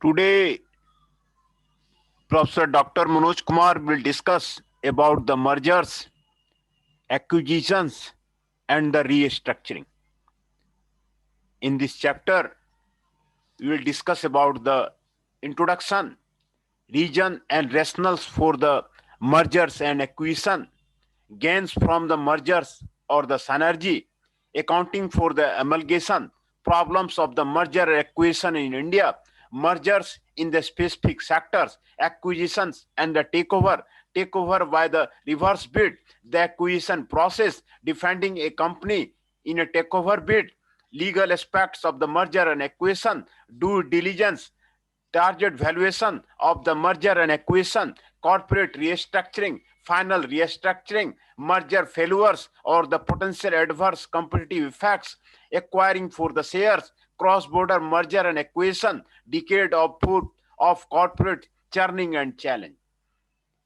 Today, Professor Dr. Manoj Kumar will discuss about the mergers, acquisitions, and the restructuring. In this chapter, we will discuss about the introduction, reason and rationales for the mergers and acquisition, gains from the mergers or the synergy, accounting for the amalgamation, problems of the merger and acquisition in India, mergers in the specific sectors, acquisitions and the takeover by the reverse bid, the acquisition process, defending a company in a takeover bid, legal aspects of the merger and acquisition, due diligence, target valuation of the merger and acquisition, corporate restructuring, final restructuring, merger failures or the potential adverse competitive effects, acquiring for the shares, cross-border merger and acquisition, decade of corporate churning and challenge.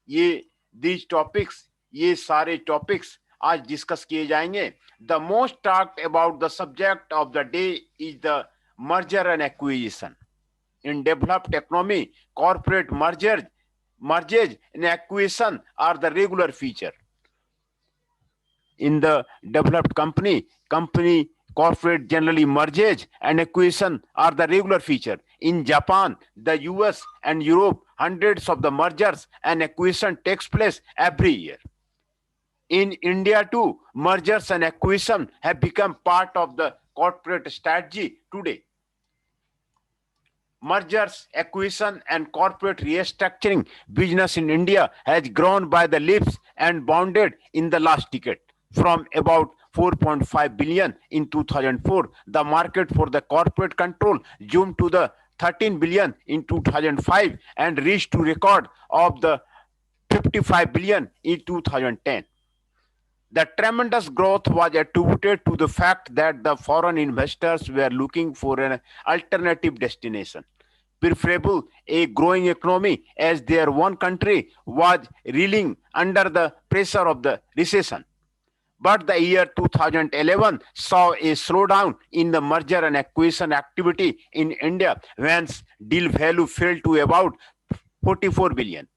ये these topics, ये सारे topics आज discuss किए जाएंगे. The most talked about the subject of the day is the merger and acquisition. In developed economy, corporate mergers and acquisition are the regular feature. In the developed company corporate generally mergers and acquisition are the regular feature. In Japan, the US and Europe, hundreds of the mergers and acquisition takes place every year. In India too, mergers and acquisition have become part of the corporate strategy today. Mergers, acquisition, and corporate restructuring business in India has grown by the leaps and bounded in the last decade. From about 4.5 billion in 2004, the market for the corporate control zoomed to the 13 billion in 2005 and reached to record of the 55 billion in 2010. The tremendous growth was attributed to the fact that the foreign investors were looking for an alternative destination, preferable a growing economy, as their one country was reeling under the pressure of the recession. But the year 2011 saw a slowdown in the merger and acquisition activity in India, whence deal value fell to about 44 billion.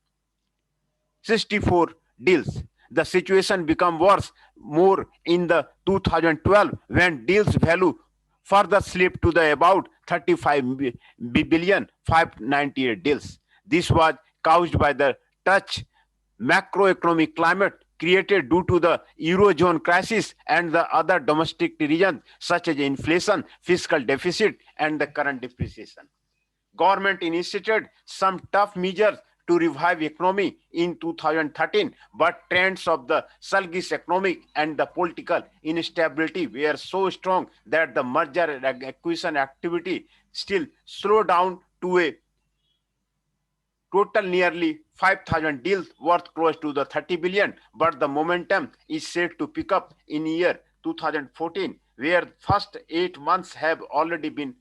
64 deals. The situation became worse more in the 2012 when deals value further slipped to the about 35 billion 598 deals. This was caused by the touch macroeconomic climate created due to the eurozone crisis and the other domestic reasons such as inflation, fiscal deficit, and the current depreciation. Government initiated some tough measures to revive economy in 2013, but trends of the sluggish economic and the political instability were so strong that the merger and acquisition activity still slowed down to a total nearly 5,000 deals worth close to the 30 billion, but the momentum is set to pick up in year 2014, where first 8 months have already been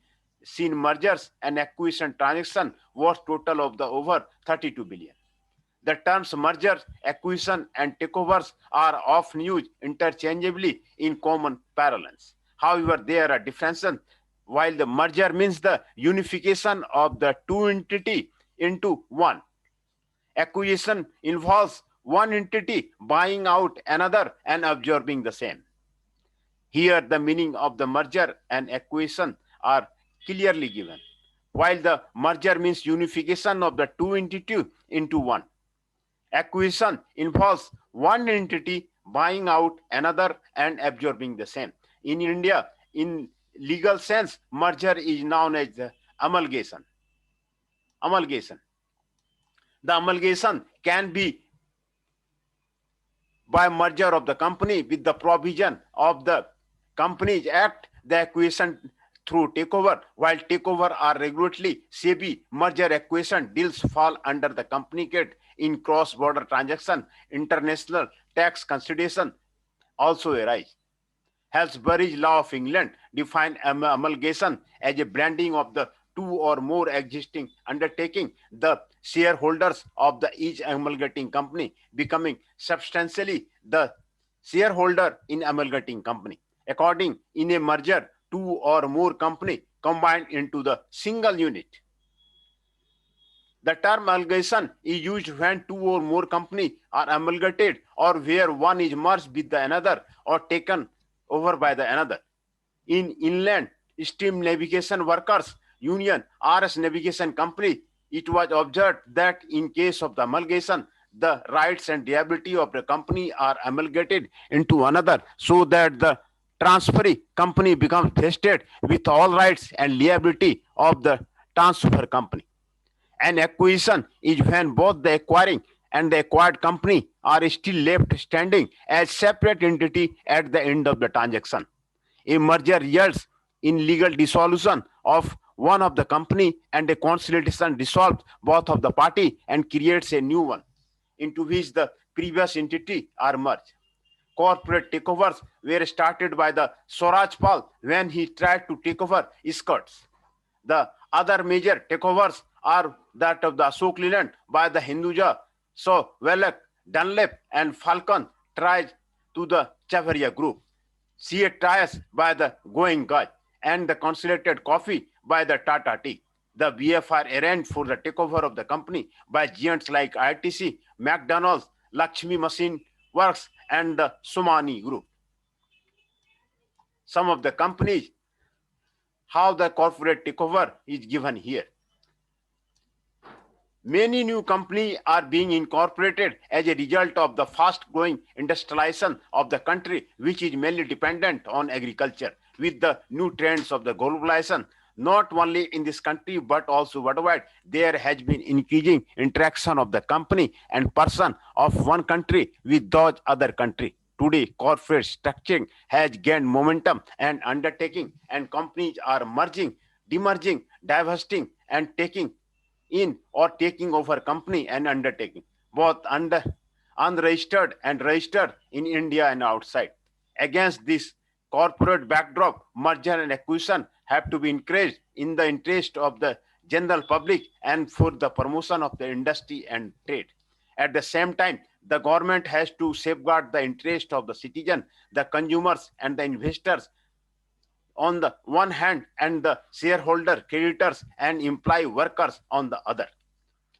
seen mergers and acquisition transaction worth total of the over 32 billion. The terms mergers, acquisition, and takeovers are often used interchangeably in common parlance. However, there are differences. While the merger means the unification of the two entity into one, acquisition involves one entity buying out another and absorbing the same. Here, the meaning of the merger and acquisition are clearly given. While the merger means unification of the two entities into one, acquisition involves one entity buying out another and absorbing the same. In India, in legal sense, merger is known as the amalgamation. Amalgamation. The amalgamation can be by merger of the company with the provision of the Companies Act, the acquisition through takeover. While takeover are regulatory SEBI, merger acquisition deals fall under the Company Act. In cross-border transaction, international tax consideration also arise. Halsbury's Law of England define amalgamation as a blending of the two or more existing undertaking, the shareholders of the each amalgamating company becoming substantially the shareholder in amalgamating company. According in a merger, two or more company combined into the single unit. The term amalgamation is used when two or more companies are amalgamated or where one is merged with the another or taken over by the another. In Inland Steam Navigation Workers Union, RS Navigation Company, it was observed that in case of the amalgamation, the rights and liability of the company are amalgamated into another so that the transferee company becomes vested with all rights and liability of the transfer company. An acquisition is when both the acquiring and the acquired company are still left standing as separate entity at the end of the transaction. A merger results in legal dissolution of one of the company and a consolidation dissolves both of the party and creates a new one into which the previous entity are merged. Corporate takeovers were started by the Swaraj Pal when he tried to take over Escorts. The other major takeovers are that of the Ashok Leyland by the Hinduja, so Wellock, Dunlop, and Falcon tried to the Chavaria Group. Seat Tires by the Going Guy, and the Consolidated Coffee by the Tata Tea. The BFR arranged for the takeover of the company by giants like ITC, McDonald's, Lakshmi Machine Works, and the Somani Group. Some of the companies, how the corporate takeover is given here. Many new companies are being incorporated as a result of the fast-growing industrialization of the country, which is mainly dependent on agriculture. With the new trends of the globalization, not only in this country but also worldwide, there has been increasing interaction of the company and person of one country with those other country. Today, corporate structuring has gained momentum and undertaking, and companies are merging, demerging, divesting, and taking in or taking over company and undertaking, both unregistered and registered in India and outside. Against this corporate backdrop, merger and acquisition have to be encouraged in the interest of the general public and for the promotion of the industry and trade. At the same time, the government has to safeguard the interest of the citizen, the consumers, and the investors on the one hand and the shareholder, creditors, and employee workers on the other.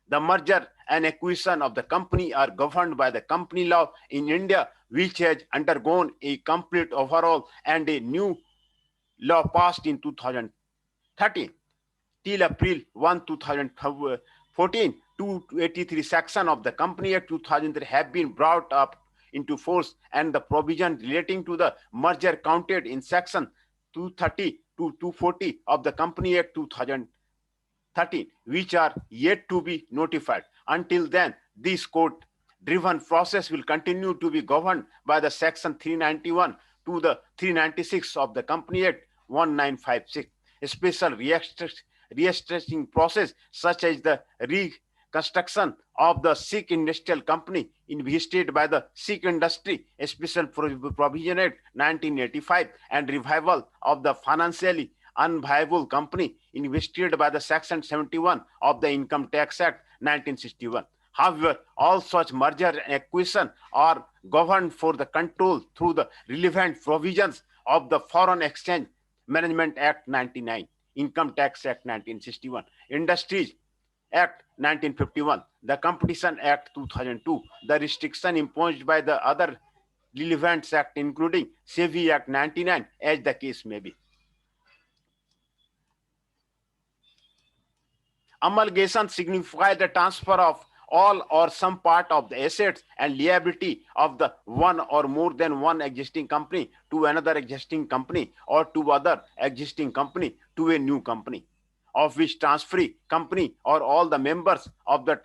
The merger and acquisition of the company are governed by the company law in India, which has undergone a complete overhaul and a new law passed in 2013. Till April 1, 2014, 283 sections of the Company Act 2003 have been brought up into force, and the provision relating to the merger counted in section 230 to 240 of the Company Act 2013, which are yet to be notified. Until then, this court-driven process will continue to be governed by the section 391 to the 396 of the Company Act 1956. A special restructuring process such as the reconstruction of the Sikh Industrial Company invested by the Sikh Industry, a special provision act 1985, and revival of the financially unviable company invested by the section 71 of the Income Tax Act 1961. However, all such merger and acquisition are governed for the control through the relevant provisions of the Foreign Exchange Management Act 99, Income Tax Act 1961, Industries Act 1951, the Competition Act 2002, the restriction imposed by the other relevant act including SEBI Act 99, as the case may be. Amalgamation signifies the transfer of all or some part of the assets and liability of the one or more than one existing company to another existing company or to other existing company to a new company, of which transferee company or all the members of the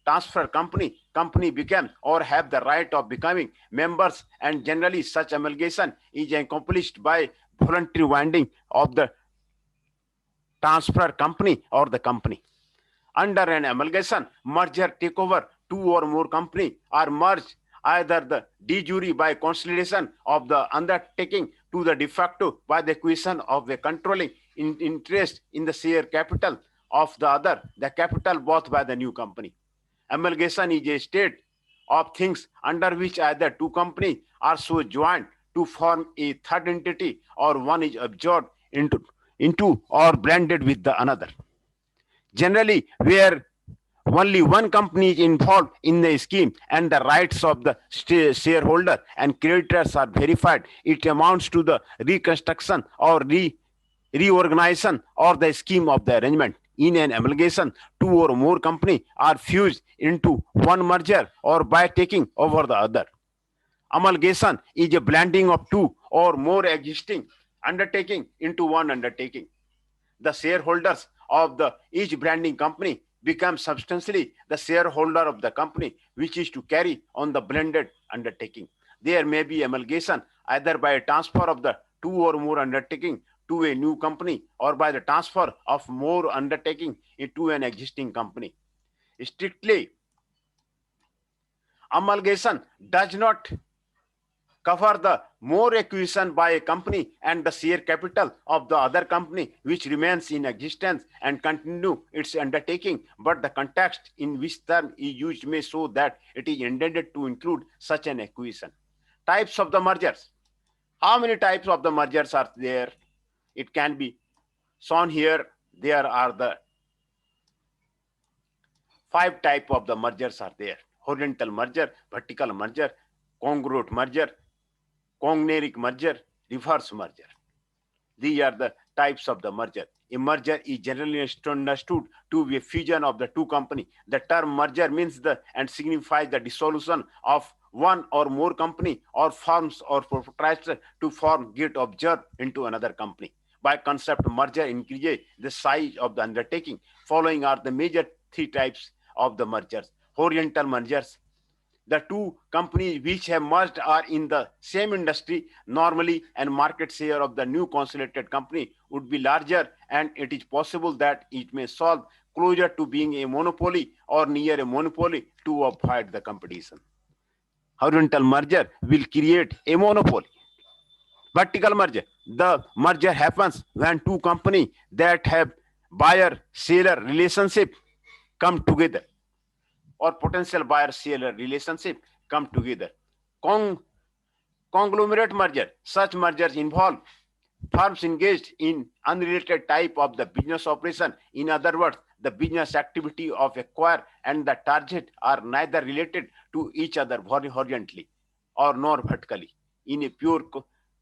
transfer company become or have the right of becoming members, and generally such amalgamation is accomplished by voluntary winding of the transfer company or the company. Under an amalgamation, merger, takeover, two or more companies are merged either the de jure by consolidation of the undertaking to the de facto by the acquisition of a controlling interest in the share capital of the other, the capital bought by the new company. Amalgamation is a state of things under which either two companies are so joined to form a third entity or one is absorbed into or blended with the another. Generally, where only one company is involved in the scheme and the rights of the shareholder and creditors are verified, it amounts to the reconstruction or reorganization or the scheme of the arrangement. In an amalgamation, two or more companies are fused into one merger or by taking over the other. Amalgamation is a blending of two or more existing undertaking into one undertaking. The shareholders of the each branding company become substantially the shareholder of the company which is to carry on the blended undertaking. There may be amalgamation either by a transfer of the two or more undertaking to a new company or by the transfer of more undertaking into an existing company. Strictly, amalgamation does not cover the more acquisition by a company and the share capital of the other company which remains in existence and continue its undertaking, but the context in which term is used may show that it is intended to include such an acquisition. Types of the mergers. How many types of the mergers are there? It can be shown here. There are the 5 types of the mergers are there: horizontal merger, vertical merger, congruent merger, congeneric merger, reverse merger. These are the types of the merger. A merger is generally understood to be a fusion of the two companies. The term merger means and signifies the dissolution of one or more company or firms or proprietors to form get observed into another company. By concept, merger increases the size of the undertaking. Following are the major 3 types of the mergers. Horizontal mergers. The two companies which have merged are in the same industry normally, and market share of the new consolidated company would be larger, and it is possible that it may solve closer to being a monopoly or near a monopoly to avoid the competition. Horizontal merger will create a monopoly. Vertical merger. The merger happens when two companies that have buyer-seller relationship come together, or potential buyer-seller relationship come together. Conglomerate merger. Such mergers involve firms engaged in unrelated type of the business operation. In other words, the business activity of acquire and the target are neither related to each other horizontally or nor vertically. In a pure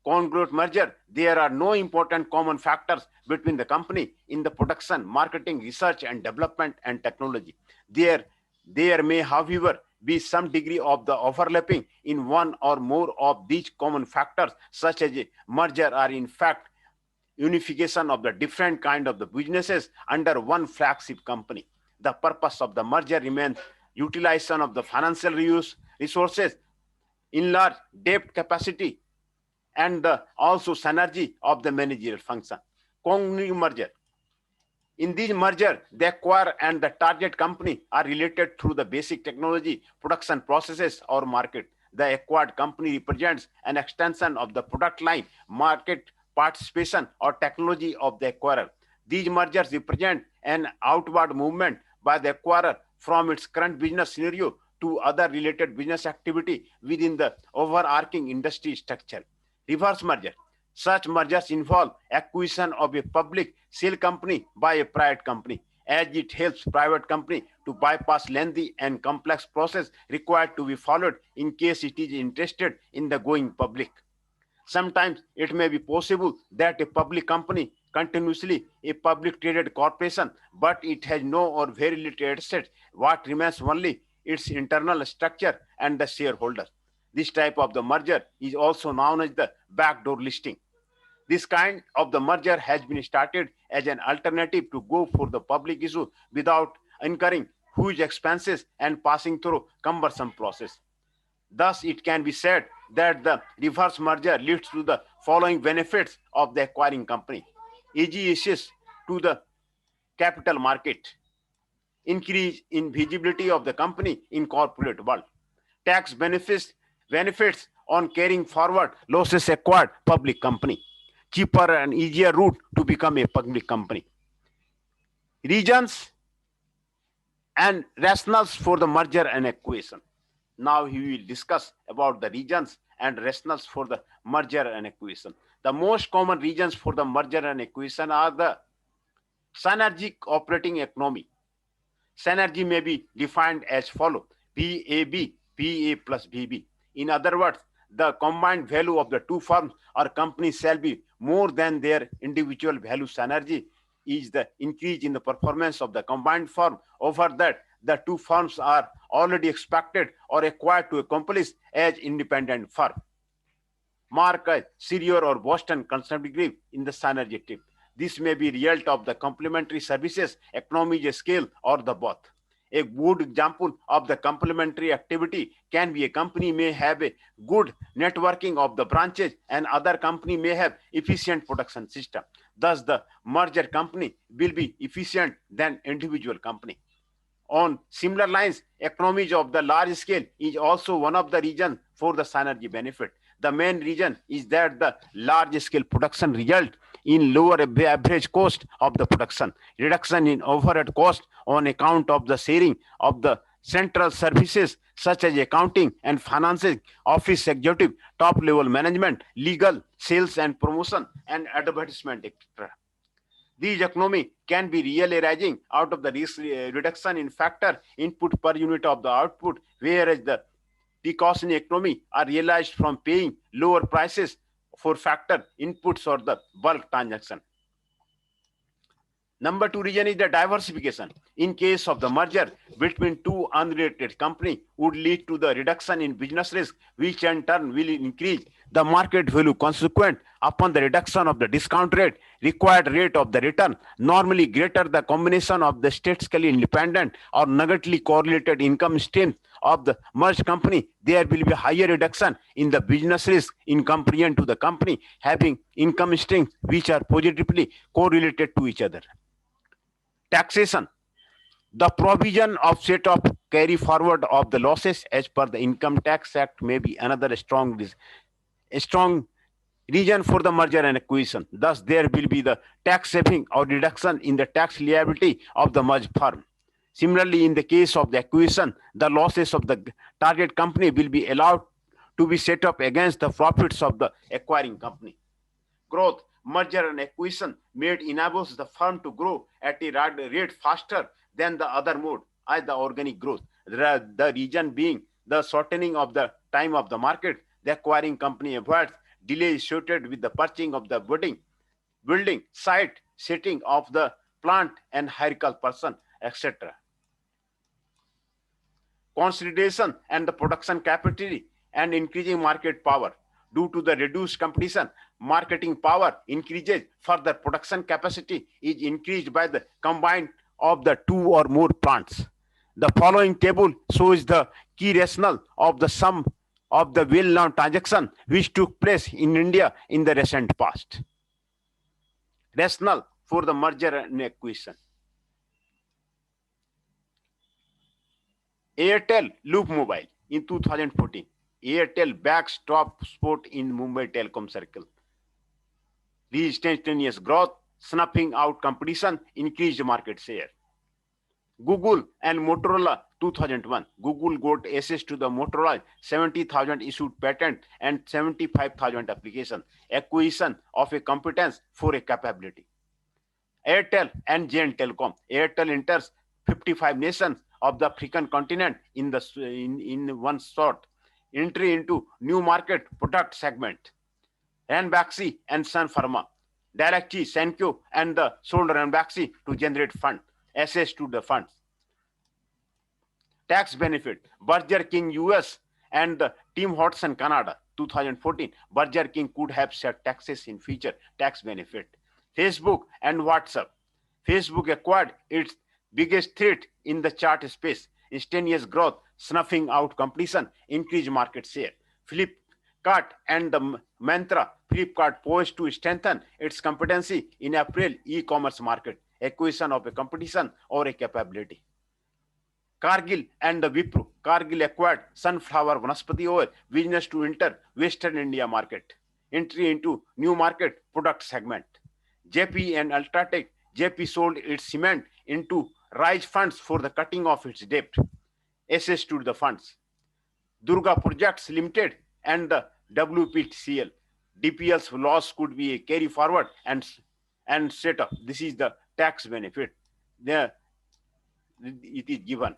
congruent merger, there are no important common factors between the company in the production, marketing, research and development and technology. There may, however, be some degree of the overlapping in one or more of these common factors, such as a merger are in fact unification of the different kind of the businesses under one flagship company. The purpose of the merger remains utilization of the financial resources, enlarge debt capacity, and also synergy of the managerial function. Congruent merger. In this merger, the acquirer and the target company are related through the basic technology, production processes, or market. The acquired company represents an extension of the product line, market participation, or technology of the acquirer. These mergers represent an outward movement by the acquirer from its current business scenario to other related business activity within the overarching industry structure. Reverse merger. Such mergers involve acquisition of a public shell company by a private company, as it helps private company to bypass lengthy and complex process required to be followed in case it is interested in the going public. Sometimes it may be possible that a public company continuously a public traded corporation, but it has no or very little assets. What remains only its internal structure and the shareholders. This type of the merger is also known as the backdoor listing. This kind of the merger has been started as an alternative to go for the public issue without incurring huge expenses and passing through cumbersome process. Thus, it can be said that the reverse merger leads to the following benefits of the acquiring company: easy access to the capital market, increase in visibility of the company in corporate world, tax benefits on carrying forward losses acquired public company, cheaper and easier route to become a public company. Reasons and rationales for the merger and acquisition. Now we will discuss about the reasons and rationales for the merger and acquisition. The most common reasons for the merger and acquisition are the synergic operating economy. Synergy may be defined as follows: VAB, PA plus VB. In other words, the combined value of the two firms or companies shall be more than their individual value. Synergy is the increase in the performance of the combined firm over that the two firms are already expected or required to accomplish as independent firm. Mark a Sirior or Boston consecutive in the synergy tip. This may be result of the complementary services, economies of scale, or the both. A good example of the complementary activity can be a company may have a good networking of the branches and other company may have efficient production system. Thus, the merger company will be efficient than individual company. On similar lines, economies of the large scale is also one of the reasons for the synergy benefit. The main reason is that the large scale production result in lower average cost of the production, reduction in overhead cost on account of the sharing of the central services such as accounting and financing, office executive, top level management, legal, sales and promotion, and advertisement, etc. These economy can be really arising out of the reduction in factor input per unit of the output, whereas the precautionary economy are realized from paying lower prices for factor inputs or the bulk transaction. Number two reason is the diversification. In case of the merger between two unrelated companies would lead to the reduction in business risk, which in turn will increase the market value consequent upon the reduction of the discount rate, required rate of the return, normally greater the combination of the statistically independent or negatively correlated income streams of the merged company, there will be higher reduction in the business risk in comparison to the company having income streams which are positively correlated to each other. Taxation. The provision of set of carry forward of the losses as per the Income Tax Act may be another strong reason for the merger and acquisition. Thus, there will be the tax saving or reduction in the tax liability of the merged firm. Similarly, in the case of the acquisition, the losses of the target company will be allowed to be set up against the profits of the acquiring company. Growth. Merger and acquisition made enables the firm to grow at a rate faster than the other mode, as the organic growth. The reason being the shortening of the time of the market, the acquiring company avoids delay associated with the purchasing of the building, site, setting of the plant and hierarchical person, etc. Consolidation and the production capacity and increasing market power. Due to the reduced competition, marketing power increases. Further, production capacity is increased by the combine of the two or more plants. The following table shows the key rationale of the sum of the well-known transaction which took place in India in the recent past. Rationale for the merger and acquisition. Airtel Loop Mobile in 2014. Airtel backs top spot in Mumbai telecom circle. Instantaneous growth, snuffing out competition, increased market share. Google and Motorola 2001. Google got access to the Motorola 70,000 issued patent and 75,000 application. Acquisition of a competence for a capability. Airtel and Jain Telecom. Airtel enters 55 nations of the African continent in one shot. Entry into new market product segment. Ranbaxy and Sun Pharma. Directly Senkyo and the sold Ranbaxy to generate fund. Access to the funds. Tax benefit. Burger King US and the Tim Hortons Canada 2014. Burger King could have set taxes in future. Tax benefit. Facebook and WhatsApp. Facebook acquired its biggest threat in the chat space. Instantaneous growth, snuffing out competition, increased market share. Flipkart and the Mantra. Flipkart poised to strengthen its competency in April e-commerce market, acquisition of a competition or a capability. Cargill and the Wipro. Cargill acquired sunflower vanaspati oil business to enter Western India market. Entry into new market product segment. JP and Ultratech. JP sold its cement into Rise funds for the cutting of its debt. Access to the funds. Durga Projects Limited and the WPCL. DPL's loss could be a carry forward and set up. This is the tax benefit. The it is given.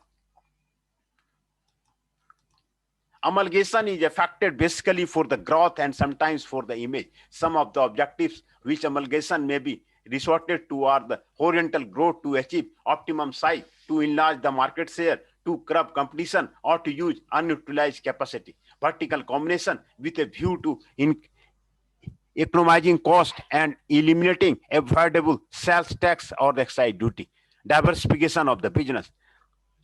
Amalgamation is affected basically for the growth and sometimes for the image. Some of the objectives which amalgamation may be resorted to are the horizontal growth to achieve optimum size, to enlarge the market share, to curb competition, or to use unutilized capacity. Vertical combination with a view to economizing cost and eliminating avoidable sales tax or excise duty. Diversification of the business.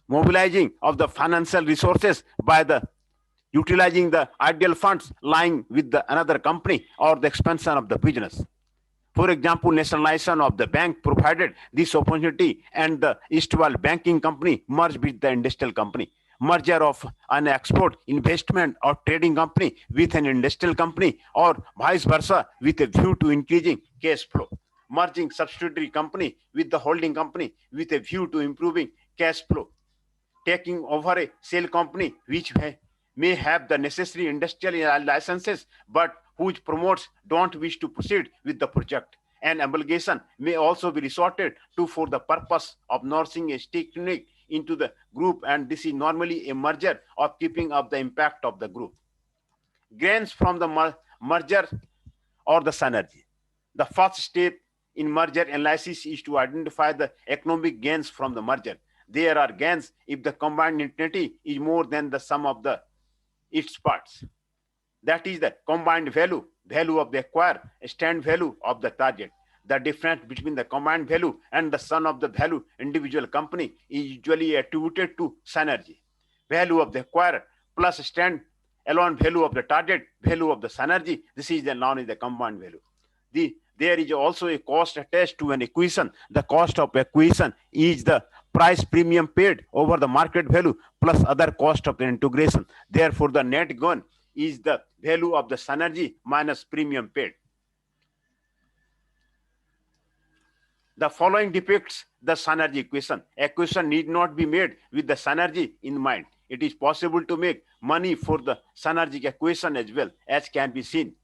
Mobilizing of the financial resources by the utilizing the ideal funds lying with the another company or the expansion of the business. For example, nationalization of the bank provided this opportunity and the Eastwell Banking Company merged with the industrial company. Merger of an export, investment or trading company with an industrial company or vice versa with a view to increasing cash flow. Merging subsidiary company with the holding company with a view to improving cash flow. Taking over a sale company which may have the necessary industrial licenses but whose promoters don't wish to proceed with the project. An amalgamation may also be resorted to for the purpose of nursing a technique into the group, and this is normally a merger of keeping up the impact of the group. Gains from the merger or the synergy. The first step in merger analysis is to identify the economic gains from the merger. There are gains if the combined entity is more than the sum of its parts. That is the combined value, value of the acquired, stand value of the target. The difference between the combined value and the sum of the value individual company is usually attributed to synergy. Value of the acquired plus stand alone value of the target, value of the synergy. This is known as the combined value. There is also a cost attached to an acquisition. The cost of acquisition is the price premium paid over the market value plus other cost of the integration. Therefore, the net gain is the value of the synergy minus premium paid. The following depicts the synergy equation. Acquisition need not be made with the synergy in mind. It is possible to make money for the synergic equation as well, as can be seen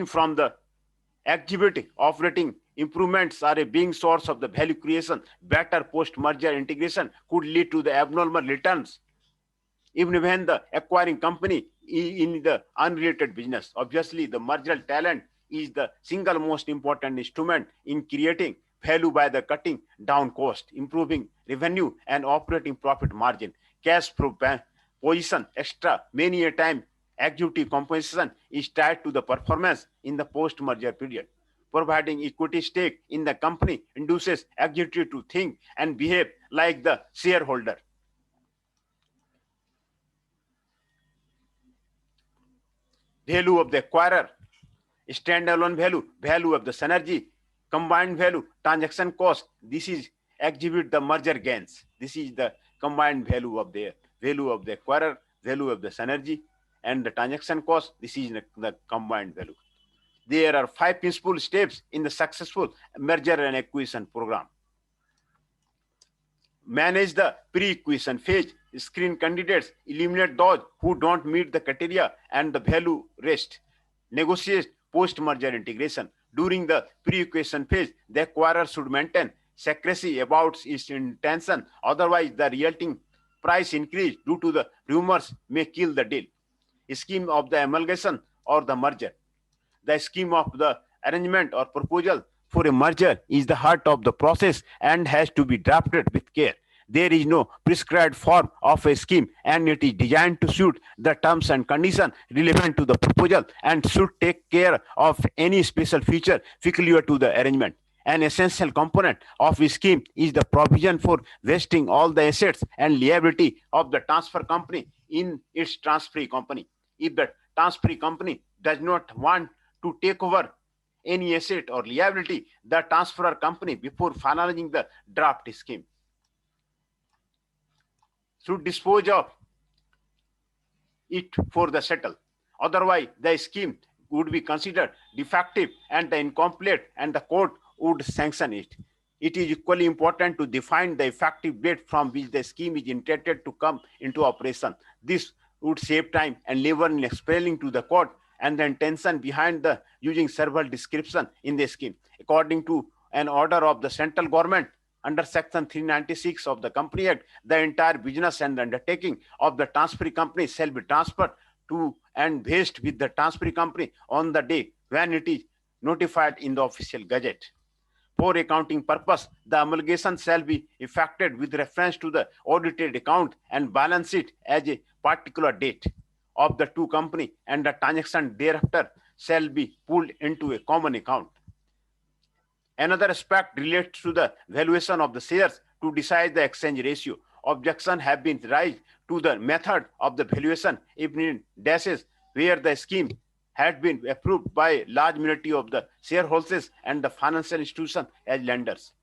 from the exhibit. Operating improvements are a being source of the value creation. Better post-merger integration could lead to the abnormal returns even when the acquiring company is in the unrelated business. Obviously, the merger talent is the single most important instrument in creating value by the cutting down cost, improving revenue and operating profit margin. Cash flow position extra many a time executive compensation is tied to the performance in the post-merger period. Providing equity stake in the company induces executive to think and behave like the shareholder. Value of the acquirer, standalone value, value of the synergy, combined value, transaction cost. This is exhibit the merger gains. This is the combined value of the acquirer, value of the synergy, and the transaction cost. This is the combined value. There are 5 principal steps in the successful merger and acquisition program. Manage the pre-acquisition phase, screen candidates, eliminate those who don't meet the criteria and the value rest. Negotiate post-merger integration. During the pre-acquisition phase, the acquirer should maintain secrecy about its intention, otherwise the resulting price increase due to the rumors may kill the deal. Scheme of the amalgamation or the merger. The scheme of the arrangement or proposal for a merger is the heart of the process and has to be drafted with care. There is no prescribed form of a scheme, and it is designed to suit the terms and conditions relevant to the proposal and should take care of any special feature peculiar to the arrangement. An essential component of a scheme is the provision for vesting all the assets and liability of the transfer company in its transferee company. If the transferee company does not want to take over any asset or liability, the transferor company, before finalizing the draft scheme, should dispose of it for the settle. Otherwise, the scheme would be considered defective and incomplete, and the court would sanction it. It is equally important to define the effective date from which the scheme is intended to come into operation. This would save time and labor in explaining to the court and the intention behind the using several description in the scheme. According to an order of the central government under Section 396 of the Company Act, the entire business and undertaking of the transferee company shall be transferred to and vested with the transferee company on the day when it is notified in the official gazette. For accounting purpose, the amalgamation shall be effected with reference to the audited account and balance sheet as a particular date of the two company, and the transaction thereafter shall be pulled into a common account. Another aspect relates to the valuation of the shares to decide the exchange ratio. Objections have been raised to the method of the valuation even in cases where the scheme had been approved by a large majority of the shareholders and the financial institutions as lenders.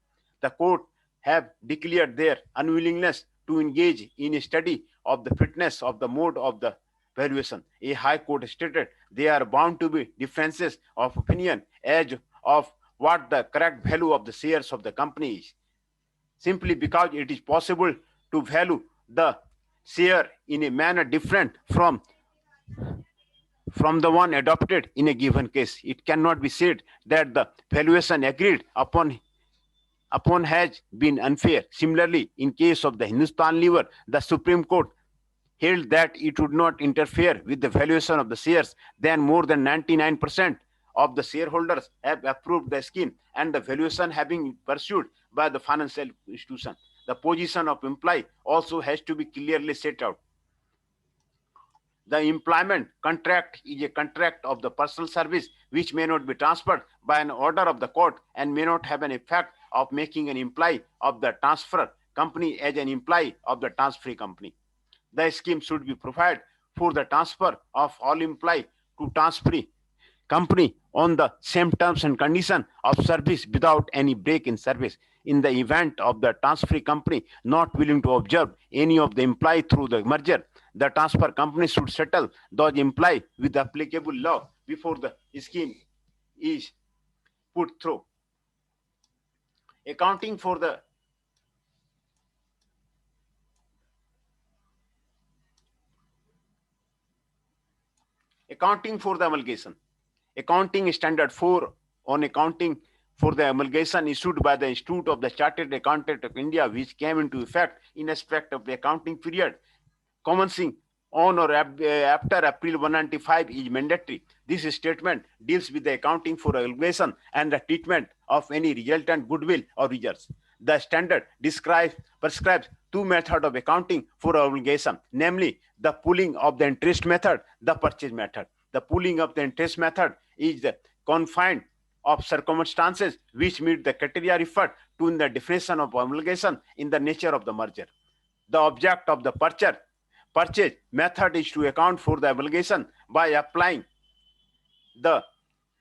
The court have declared their unwillingness to engage in a study of the fitness of the mode of the valuation. A high court stated there are bound to be differences of opinion as of what the correct value of the shares of the company is, simply because it is possible to value the share in a manner different from the one adopted in a given case. It cannot be said that the valuation agreed upon has been unfair. Similarly, in case of the Hindustan Lever, the Supreme Court held that it would not interfere with the valuation of the shares. Then more than 99% of the shareholders have approved the scheme, and the valuation having pursued by the financial institution. The position of employee also has to be clearly set out. The employment contract is a contract of the personal service which may not be transferred by an order of the court and may not have an effect of making an employee of the transfer company as an employee of the transferee company. The scheme should be provided for the transfer of all employee to transferee company on the same terms and condition of service without any break in service. In the event of the transferee company not willing to observe any of the employee through the merger, the transfer company should settle those employee with applicable law before the scheme is put through. Accounting for the amalgamation. Accounting Standard 4 on accounting for the amalgamation issued by the Institute of the Chartered Accountant of India, which came into effect in respect of the accounting period commencing on or after April 195 is mandatory. This statement deals with the accounting for amalgamation and the treatment of any resultant goodwill or reserves. The standard prescribes two methods of accounting for amalgamation, namely the pooling of the interest method, the purchase method. The pooling of the interest method is the confined of circumstances which meet the criteria referred to in the definition of amalgamation in the nature of the merger. The object of the purchase method is to account for the amalgamation by applying the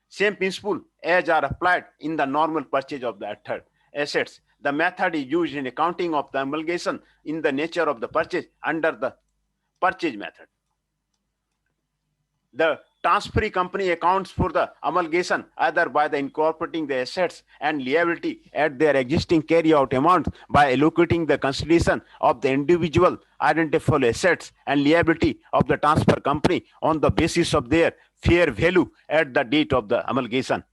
same principle as are applied in the normal purchase of the assets. The method is used in accounting of the amalgamation in the nature of the purchase under the purchase method. The transferee company accounts for the amalgamation either by the incorporating the assets and liability at their existing carry-out amount by allocating the consideration of the individual identifiable assets and liability of the transfer company on the basis of their fair value at the date of the amalgamation.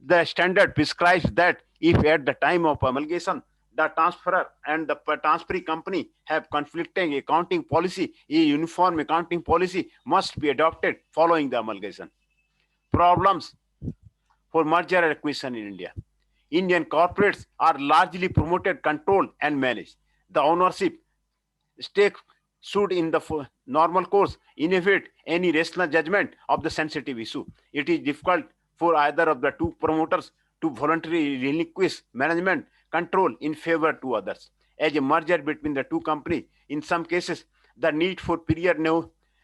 The standard prescribes that if at the time of amalgamation the transferor and the transferee company have conflicting accounting policy, a uniform accounting policy must be adopted following the amalgamation. Problems for merger and acquisition in India. Indian corporates are largely promoted, controlled, and managed. The ownership stake should, in the normal course, innovate any rational judgment of the sensitive issue. It is difficult for either of the two promoters to voluntarily relinquish management control in favor to others. As a merger between the two companies, in some cases, the need for period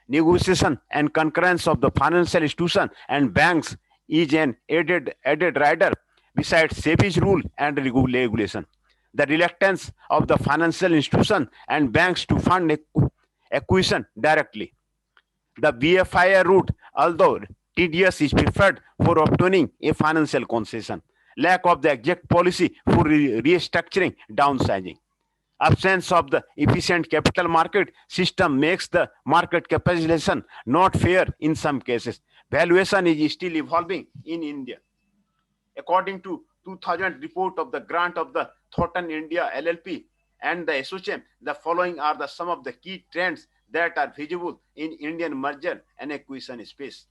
negotiation and concurrence of the financial institution and banks is an added rider besides SEBI's rule and regulation. The reluctance of the financial institution and banks to fund acquisition directly. The BFIR route, although tedious, is preferred for obtaining a financial concession. Lack of the exact policy for restructuring, downsizing. Absence of the efficient capital market system makes the market capitalization not fair in some cases. Valuation is still evolving in India. According to 2000 report of the grant of the Thornton India LLP and the ASSOCHAM, the following are the some of the key trends that are visible in Indian merger and acquisition space.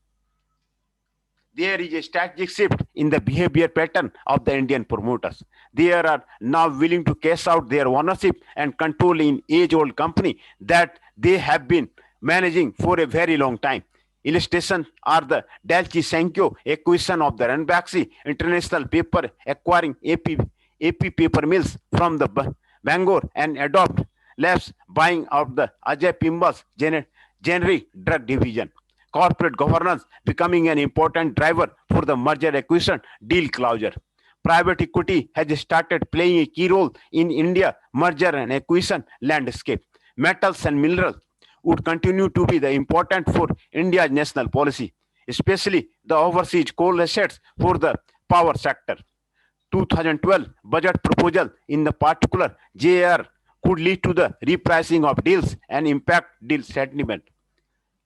There is a strategic shift in the behavior pattern of the Indian promoters. They are now willing to cash out their ownership and control in age-old company that they have been managing for a very long time. Illustration are the Daiichi Sankyo acquisition of the Ranbaxy International Paper, acquiring AP paper mills from the Bangor, and Adopt Labs buying out the Ajay Pimbal's generic drug division. Corporate governance becoming an important driver for the merger acquisition deal closure. Private equity has started playing a key role in India merger and acquisition landscape. Metals and minerals would continue to be the important for India's national policy, especially the overseas coal assets for the power sector. 2012 budget proposal in the particular JR could lead to the repricing of deals and impact deal sentiment.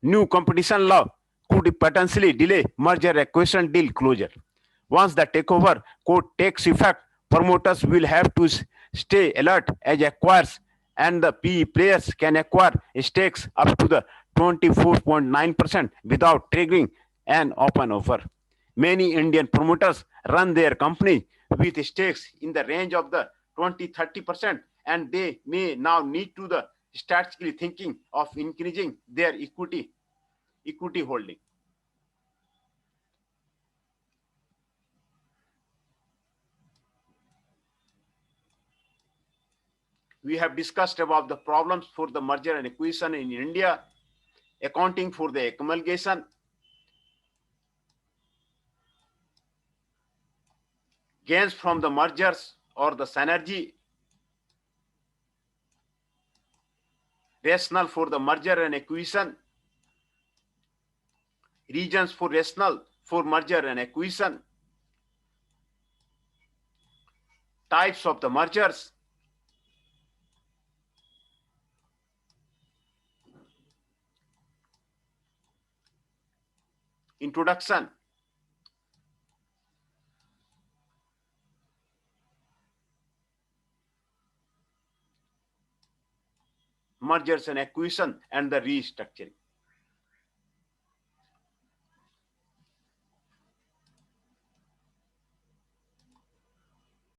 New competition law could potentially delay merger acquisition deal closure. Once the takeover code takes effect, promoters will have to stay alert as acquirers, and the PE players can acquire stakes up to the 24.9% without triggering an open offer. Many Indian promoters run their company with stakes in the range of the 20-30%, and they may now need to the strategically thinking of increasing their equity holding. We have discussed about the problems for the merger and acquisition in India, accounting for the amalgamation, gains from the mergers or the synergy, rationale for the merger and acquisition, reasons for rationale for merger and acquisition, types of the mergers, introduction. Mergers and acquisition and the restructuring.